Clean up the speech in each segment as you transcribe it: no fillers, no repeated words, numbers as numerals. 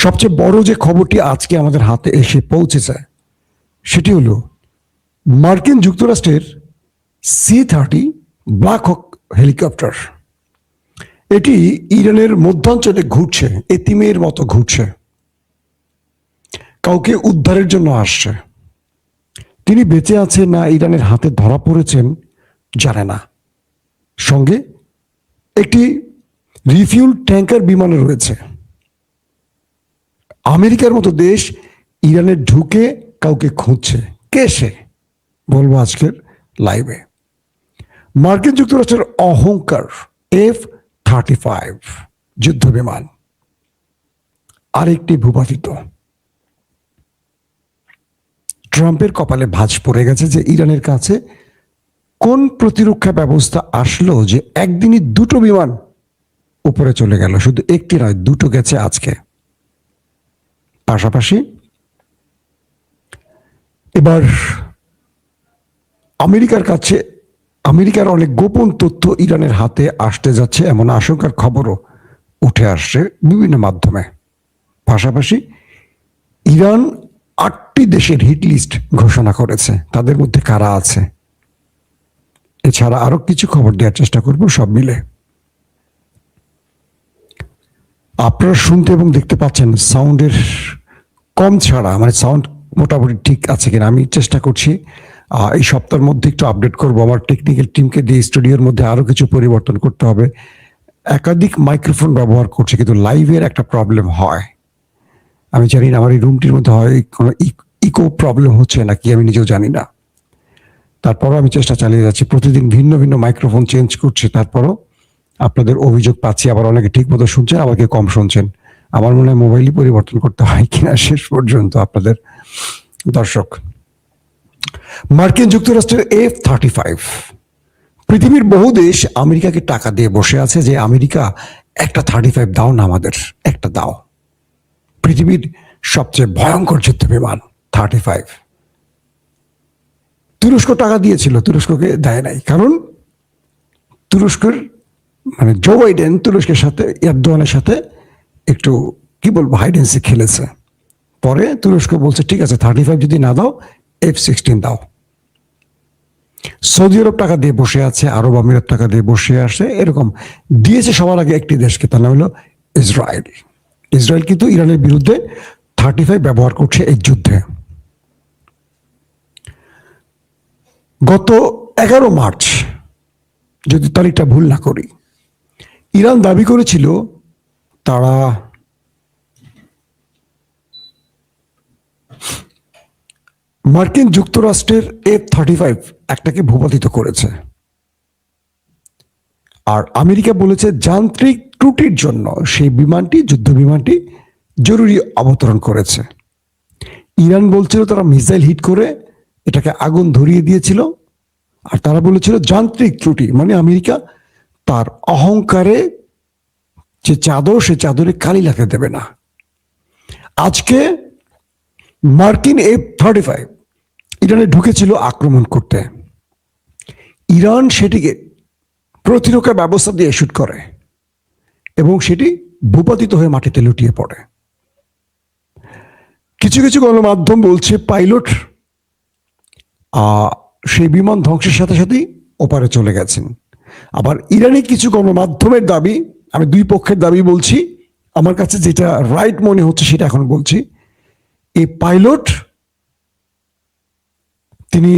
সবচেয়ে বড় যে খবরটি আজকে আমাদের হাতে এসে পৌঁছেছে সেটি হলো মার্কিন যুক্তরাষ্ট্রের C-30 ব্ল্যাক হক হেলিকপ্টার। এটি ইরানের মধ্যাঞ্চলে ঘুরছে, এতিমের মতো ঘুরছে, কাউকে উদ্ধারের জন্য আসছে। তিনি বেঁচে আছেন না ইরানের হাতে ধরা পড়েছেন জানে না। সঙ্গে একটি রিফিউল ট্যাঙ্কার বিমানে রয়েছে। আমেরিকার মতো দেশ ইরানে ঢুকে কাউকে খুঁজছে। কে সে? বলবো আজকের লাইভে। মার্কিন যুক্তরাষ্ট্রের অহংকার F-35 যুদ্ধ বিমান, আরেকটি ভূপাতিত। ট্রাম্পের কপালে ভাঁজ পড়ে গেছে যে ইরানের কাছে কোন প্রতিরক্ষা ব্যবস্থা আসলো যে একদিনই দুটো বিমান উপরে চলে গেল। শুধু একটি নয়, দুটো গেছে আজকে। পাশাপাশি এবার আমেরিকার অনেক গোপন তথ্য ইরানের হাতে আসতে যাচ্ছে এমন আশঙ্কার খবরও উঠে আসছে বিভিন্ন মাধ্যমে। পাশাপাশি ইরান 8টি দেশের হিট লিস্ট ঘোষণা করেছে, তাদের মধ্যে কারা আছে। এছাড়া আরো কিছু খবর দেওয়ার চেষ্টা করব সব মিলে। আপনারা শুনতে এবং দেখতে পাচ্ছেন সাউন্ডের কম ছাড়া, মানে সাউন্ড মোটামুটি ঠিক আছে কিনা আমি চেষ্টা করছি। এই সপ্তাহের মধ্যে একটু আপডেট করব। আমার টেকনিক্যাল টিমকে দিয়ে স্টুডিওর মধ্যে আরো কিছু পরিবর্তন করতে হবে। একাধিক মাইক্রোফোন ব্যবহার করছে, কিন্তু লাইভের একটা প্রবলেম হয়। আমি জানি না আমার এই রুমটির মধ্যে হয় কোনো ইকো প্রবলেম হচ্ছে নাকি, আমি নিজেও জানি না। তারপরও আমি চেষ্টা চালিয়ে যাচ্ছি, প্রতিদিন ভিন্ন ভিন্ন মাইক্রোফোন চেঞ্জ করছি। তারপরও আপনাদের অভিযোগ পাচ্ছি, আবার অনেকে ঠিক মতো শুনছেন, আমাকে কম শুনছেন। আমার মনে হয় মোবাইলই পরিবর্তন করতে হয় কিনা শেষ পর্যন্ত। আপনাদের দর্শক, মার্কিন যুক্তরাষ্ট্রের F-35, পৃথিবীর বহু দেশ আমেরিকাকে টাকা দিয়ে বসে আছে যে আমেরিকা একটা 35 দাও না, আমাদের একটা দাও। পৃথিবীর সবচেয়ে ভয়ঙ্কর যুদ্ধ বিমান 35। তুরস্ক টাকা দিয়েছিল, তুরস্ককে দেয় নাই, কারণ তুরস্কের মানে জো বাইডেন তুরস্কের সাথে এরদোয়ানের সাথে একটু কি বলবো হাইডেন্সি খেলেছে। পরে তুরস্ক বলছে ঠিক আছে 35 যদি না দাও F-16 দাও। সৌদি আরব টাকা দিয়ে বসে আছে, আরব আমিরাত টাকা দিয়ে বসে আসে, এরকম দিয়েছে সবার আগে একটি দেশকে, তার নাম হলো ইসরায়েল। ইসরায়েল কিন্তু ইরানের বিরুদ্ধে 35 ব্যবহার করছে এই যুদ্ধে। গত 11 মার্চ, যদি তারিখটা ভুল না করি, ইরান দাবি করেছিল তারা মার্কিন যুক্তরাষ্ট্রের F-35 একটাকে ভূপাতিত করেছে। আর আমেরিকা বলেছে যান্ত্রিক ত্রুটির জন্য সেই বিমানটি, যুদ্ধ বিমানটি জরুরি অবতরণ করেছে। ইরান বলছিল তারা মিসাইল হিট করে এটাকে আগুন ধরিয়ে দিয়েছিল, আর তারা বলেছিল যান্ত্রিক ত্রুটি। মানে আমেরিকা তার অহংকারে যে চাদর, সে চাদরে কালি লাগাতে দেবে না। আজকে মার্কিন F-35 ইরানে ঢুকেছিল আক্রমণ করতে। ইরান সেটিকে প্রতিরক্ষা ব্যবস্থা দিয়ে শুট করে এবং সেটি ভূপাতিত হয়ে মাটিতে লুটিয়ে পড়ে। কিছু কিছু গণমাধ্যম বলছে পাইলট সেই বিমান ধ্বংসের সাথে সাথেই ওপারে চলে গেছেন। আবার ইরানি কিছু গণমাধ্যমের দাবি, আমি দুই পক্ষের দাবি বলছি, আমার কাছে যেটা রাইট মনে হচ্ছে সেটা এখন বলছি। এই পাইলট তিনি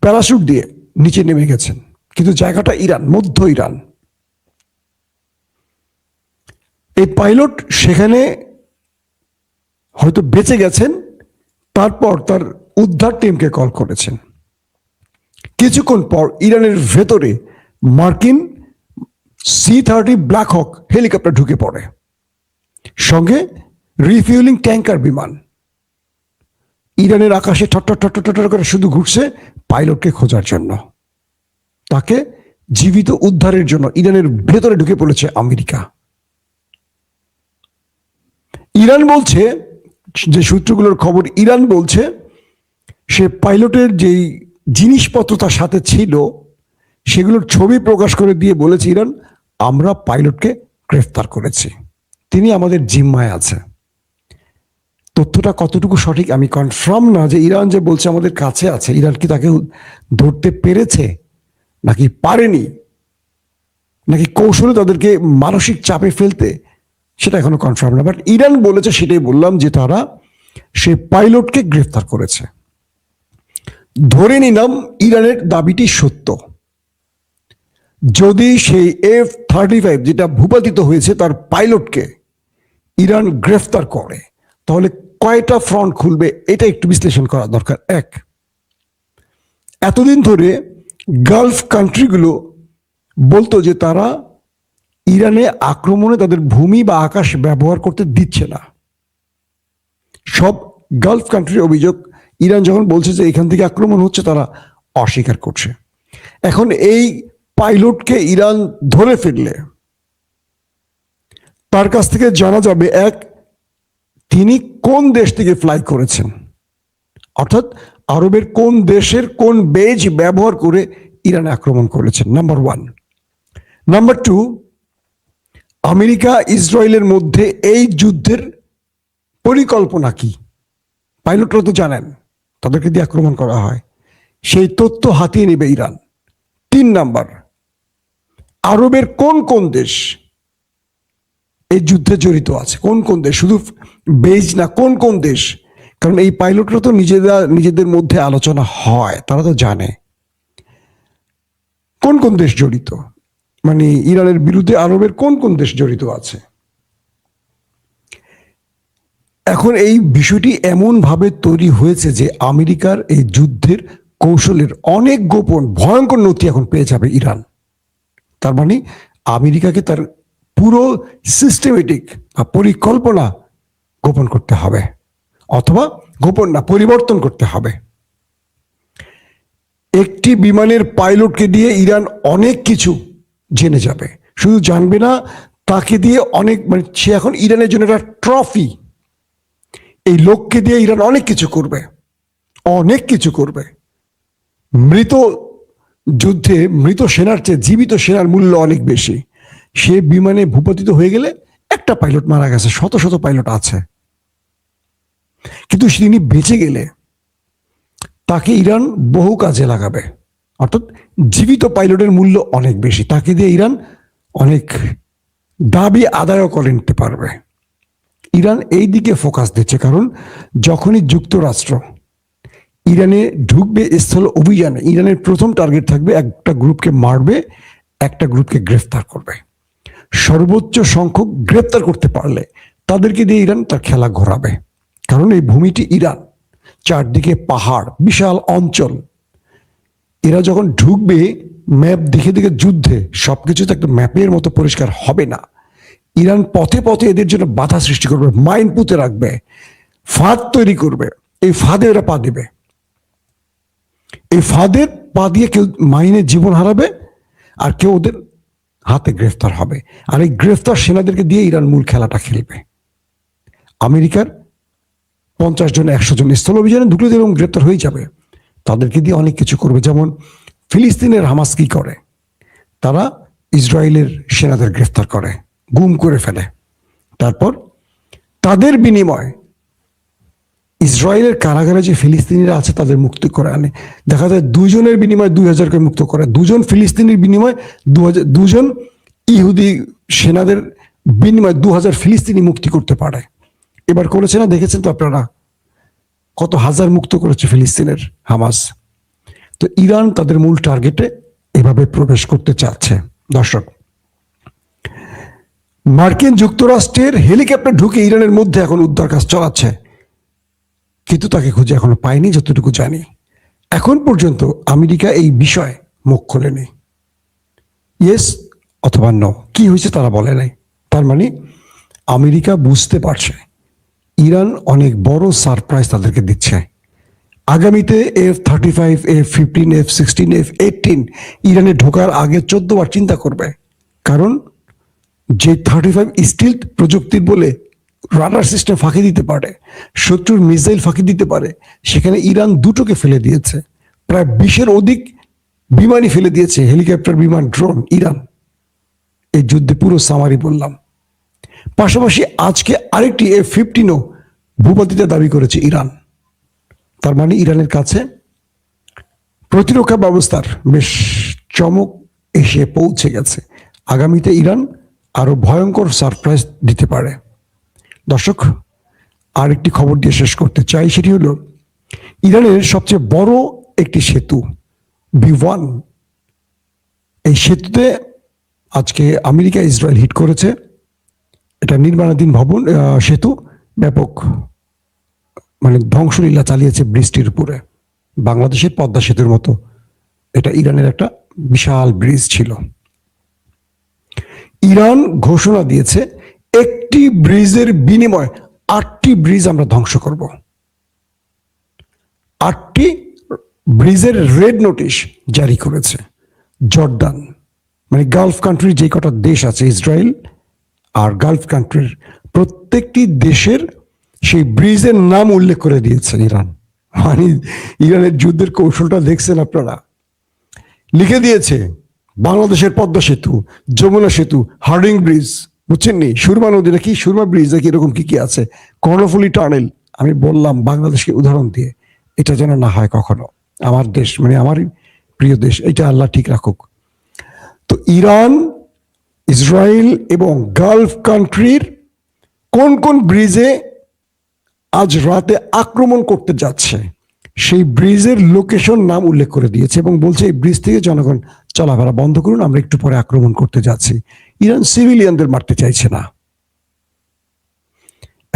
প্যারাশুট দিয়ে নিচে নেমে গেছেন, কিন্তু জায়গাটা ইরান, মধ্য ইরান। এই পাইলট সেখানে হয়তো বেঁচে গেছেন, তারপর তার উদ্ধার টিমকে কল করেছেন। কিছুক্ষণ পর ইরানের ভেতরে মার্কিন C-30 ব্ল্যাক হক হেলিকপ্টার ঢুকে পড়ে, সঙ্গে রিফিউলিং ট্যাঙ্কার বিমান। ইরানের আকাশে ঠট্টর করে শুধু ঘুরছে পাইলটকে খোঁজার জন্য, তাকে জীবিত উদ্ধারের জন্য। ইরানের ভেতরে ঢুকে পড়েছে আমেরিকা। ইরান বলছে, যে সূত্রগুলোর খবর, ইরান বলছে সে পাইলটের যেই জিনিসপত্র তার সাথে ছিল সেগুলোর ছবি প্রকাশ করে দিয়ে বলেছে ইরান, আমরা পাইলটকে গ্রেফতার করেছি, তিনি আমাদের জিম্মায় আছে। তথ্যটা কতটুকু সঠিক আমি কনফার্ম না, যে ইরান যে বলছে আমাদের কাছে আছে, ইরান কি তাকে ধরতে পেরেছে নাকি পারেনি, নাকি কৌশলে তাদেরকে মানসিক চাপে ফেলতে, সেটা এখনো কনফার্ম না। বাট ইরান বলেছে, সেটাই বললাম, যে তারা সে পাইলটকে গ্রেফতার করেছে। ধরে নিলাম ইরানের দাবিটি সত্য। যদি সেই F-35 যেটা ভূপাতিত হয়েছে তার পাইলটকে ইরান গ্রেফতার করে, তাহলে কয়টা ফ্রন্ট খুলবে এটা একটু বিশ্লেষণ করা দরকার। এক, এতদিন ধরে গালফ কান্ট্রিগুলো বলতো যে তারা ইরানে আক্রমণে তাদের ভূমি বা আকাশ ব্যবহার করতে দিচ্ছে না। সব গালফ কান্ট্রির অভিযোগ, ইরান যখন বলছে যে এখান থেকে আক্রমণ হচ্ছে, তারা অস্বীকার করছে। এখন এই পাইলটকে ইরান ধরে ফেললে তার কাছ থেকে জানা যাবে, এক, তিনি কোন দেশ থেকে ফ্লাই করেছেন, অর্থাৎ আরবের কোন দেশের কোন বেজ ব্যবহার করে ইরানে আক্রমণ করেছেন, number one. Number two, America ইসরায়েলের মধ্যে এই যুদ্ধের পরিকল্পনা কি, পাইলটরা তো জানেন, তাদেরকে দিয়ে আক্রমণ করা হয়, সেই তথ্য হাতিয়ে নেবে ইরান। তিন নাম্বার, আরবের কোন কোন দেশ এই যুদ্ধে জড়িত আছে, কোন কোন দেশ, শুধু বেজ না, কোন কোন দেশ, কারণ এই পাইলটরা তো নিজেদের মধ্যে আলোচনা হয়, তারা তো জানে কোন কোন দেশ জড়িত, মানে ইরানের বিরুদ্ধে আরবের কোন কোন দেশ জড়িত আছে। এখন এই বিষয়টি এমন ভাবে তৈরি হয়েছে যে আমেরিকার এই যুদ্ধের কৌশলের অনেক গোপন ভয়ঙ্কর নথি এখন পেয়ে যাবে ইরান। তার মানে আমেরিকাকে তার পুরো সিস্টেমেটিক বা পরিকল্পনা গোপন করতে হবে, অথবা গোপন না, পরিবর্তন করতে হবে। একটি বিমানের পাইলটকে দিয়ে ইরান অনেক কিছু জেনে যাবে, শুধু জানবে না, তাকে দিয়ে অনেক, মানে সে এখন ইরানের জন্য একটা ট্রফি। এই লোককে দিয়ে ইরান অনেক কিছু করবে, অনেক কিছু করবে। মৃত যুদ্ধে মৃত সেনার চেয়ে জীবিত সেনার মূল্য অনেক বেশি। সে বিমানে ভূপাতিত হয়ে গেলে একটা পাইলট মারা গেছে, শত শত পাইলট আছে, কিন্তু তিনি বেঁচে গেলে তাকে ইরান বহু কাজে লাগাবে, অর্থাৎ জীবিত পাইলটের মূল্য অনেক বেশি, তাকে দিয়ে ইরান অনেক দাবি আদায়ও করে নিতে পারবে। ইরান এই দিকে ফোকাস দিচ্ছে, কারণ যখনই যুক্তরাষ্ট্র ইরানে ঢুকবে স্থল অভিযানে, ইরানের প্রথম টার্গেট থাকবে একটা গ্রুপকে মারবে, একটা গ্রুপকে গ্রেফতার করবে। সর্বোচ্চ সংখ্যক গ্রেফতার করতে পারলে তাদেরকে দিয়ে ইরান তার খেলা ঘোরাবে, কারণ এই ভূমিটি ইরান, চারদিকে পাহাড়, বিশাল অঞ্চল। এরা যখন ঢুকবে, ম্যাপ দেখে দেখে যুদ্ধে সবকিছু তো একটা ম্যাপের মতো পরিষ্কার হবে না। ইরান পথে পথে এদের জন্য বাধা সৃষ্টি করবে, মাইন পুঁতে রাখবে, ফাঁদ তৈরি করবে, এই ফাঁদে এরা পা দেবে। এই ফাঁদের পা দিয়ে কেউ মাইনে জীবন হারাবে, আর কেউ ওদের হাতে গ্রেফতার হবে। আর এই গ্রেফতার সেনাদেরকে দিয়ে ইরান মূল খেলাটা খেলবে। আমেরিকার 50 জন 100 জন স্থল অভিযানে ঢুকলে এরকম গ্রেফতার হয়ে যাবে, তাদেরকে দিয়ে অনেক কিছু করবে। যেমন ফিলিস্তিনের হামাস কি করে, তারা ইসরায়েলের সেনাদের গ্রেফতার করে, গুম করে ফেলে, তারপর তাদের বিনিময় ইসরায়েলের কারাগারে যে ফিলিস্তিনিরা আছে তাদের মুক্তি করে আনে। দেখা যায় 2 জনের বিনিময়ে 2000কে মুক্ত করে, 2 জন ফিলিস্তিনির বিনিময়ে 2 জন ইহুদি সেনাদের বিনিময়ে 2000 ফিলিস্তিনি মুক্তি করতে পারে। এবার করেছে না, দেখেছেন তো আপনারা, কত হাজার মুক্ত করেছে ফিলিস্তিনের হামাস। তো ইরান তাদের মূল টার্গেটে এভাবে প্রবেশ করতে চাচ্ছে। দর্শক, মার্কিন যুক্তরাষ্ট্রের হেলিকপ্টার ঢুকে ইরানের মধ্যে এখন উদ্ধার কাজ চালাচ্ছে, কিন্তু তাকে খুঁজে এখনো পায়নি যতটুকু জানি। এখন পর্যন্ত আমেরিকা এই বিষয়ে মুখ খোলেনি, ইয়েস অথবা নো, কি হয়েছে তারা বলে নাই। তার মানে আমেরিকা বুঝতে পারছে ইরান অনেক বড় সারপ্রাইজ তাদেরকে দিচ্ছে। আগামীতে F-35, F-15, F-16, F-18 ইরানে ঢোকার আগে 14 বার চিন্তা করবে, কারণ যে 35 স্টিলথ প্রযুক্তির বলে রাডার সিস্টেম ফাঁকি দিতে পারে, শত্রুর মিসাইল ফাঁকি দিতে পারে, সেখানে ইরান 2টোকে ফেলে দিয়েছে, প্রায় 20-এর অধিক বিমানই ফেলে দিয়েছে, হেলিকপ্টার, বিমান, ড্রোন। ইরান এই যুদ্ধে পুরো সামারি বললাম। পাশাপাশি আজকে আরেকটি F-15ও ভূপাতিতা দাবি করেছে ইরান। তার মানে ইরানের কাছে প্রতিরক্ষা ব্যবস্থার বেশ চমক এসে পৌঁছে গেছে। আগামীতে ইরান আরো ভয়ঙ্কর সারপ্রাইজ দিতে পারে। দর্শক, আরেকটি খবর দিয়ে শেষ করতে চাই, সেটি হলো ইরানের সবচেয়ে বড় একটি সেতু B1, এই সেতুতে আজকে আমেরিকা ইসরায়েল হিট করেছে। এটা নির্মাণাধীন সেতু ব্যাপক ধ্বংসলীলা চালিয়েছে ব্রিজটির উপরে। বাংলাদেশের পদ্মা সেতুর মতো এটা ইরানের একটা বিশাল ব্রিজ ছিল। ইরান ঘোষণা দিয়েছে একটি ব্রিজের বিনিময়ে 8টি ব্রিজ আমরা ধ্বংস করব। 8টি ব্রিজের রেড নোটিশ জারি করেছে জর্ডান, গালফ কান্ট্রির যে কটা দেশ আছে, ইসরায়েল আর গালফ কান্ট্রির প্রত্যেকটি দেশের সেই ব্রিজের নাম উল্লেখ করে দিয়েছে ইরান। ইরানের যুদ্ধের কৌশলটা দেখছেন আপনারা। লিখে দিয়েছে বাংলাদেশের পদ্মা সেতু, যমুনা সেতু, হার্ডিং ব্রিজ, বুঝছেন নি, সুরমা নদী নাকি, সুরমা ব্রিজ নাকি, এরকম কি কি আছে, কর্ণফুলী টানেল। আমি বললাম বাংলাদেশকে উদাহরণ দিয়ে, এটা যেন না হয় কখনো। আমার দেশ আমার প্রিয় দেশ, এটা আল্লাহ ঠিক রাখুক। তো ইরান, ইসরায়েল এবং গালফ কান্ট্রির কোন কোন ব্রিজে আজ রাতে আক্রমণ করতে যাচ্ছে সেই ব্রিজের লোকেশন নাম উল্লেখ করে দিয়েছে এবং বলছে এই ব্রিজ থেকে জনগণ চলাফেরা বন্ধ করুন, আমরা একটু পরে আক্রমণ করতে যাচ্ছি। ইরান সিভিলিয়ানদের মারতে চাইছে না।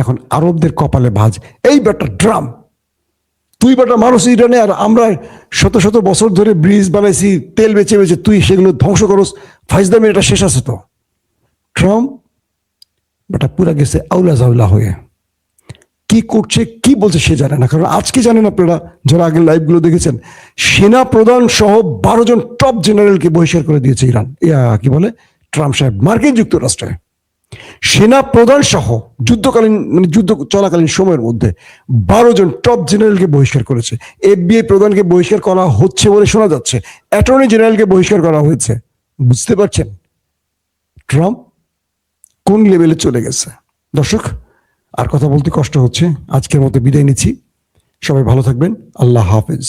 এখন আরবদের কপালে ভাঁজ, এই বেটা ড্রাম, তুই বেটা মানুষ ইরানে, আর আমরা শত শত বছর ধরে ব্রিজ বানাইছি তেল বেচে বেচে, তুই সেগুলো ধ্বংস করস, ফাইজদামি, এটা শেষ আছে তো। ট্রাম্প বেটা পুরা গেছে আউলা জাউলা হয়ে, কি করছে কি বলছে সে জানে না। কারণ আজকে জানেন আপনারা যারা আগের লাইভগুলো দেখেছেন, সেনা প্রধান সহ 12 জন টপ জেনারেলকে বহিষ্কার করে দিয়েছে ইরান, কি বলে ট্রাম্প সাহেব, মার্কিন যুক্তরাষ্ট্রে। সেনা প্রধান সহ যুদ্ধকালীন যুদ্ধ চলাকালীন সময়ের মধ্যে 12 জন টপ জেনারেলকে বহিষ্কার করেছে। FBI প্রধানকে বহিষ্কার করা হচ্ছে বলে শোনা যাচ্ছে, অ্যাটর্নি জেনারেলকে বহিষ্কার করা হয়েছে। বুঝতে পারছেন ট্রাম্প কোন লেভেলে চলে গেছে। দর্শক, আর কথা বলতে কষ্ট হচ্ছে, আজকের মতো বিদায় নিচ্ছি। সবাই ভালো থাকবেন, আল্লাহ হাফেজ।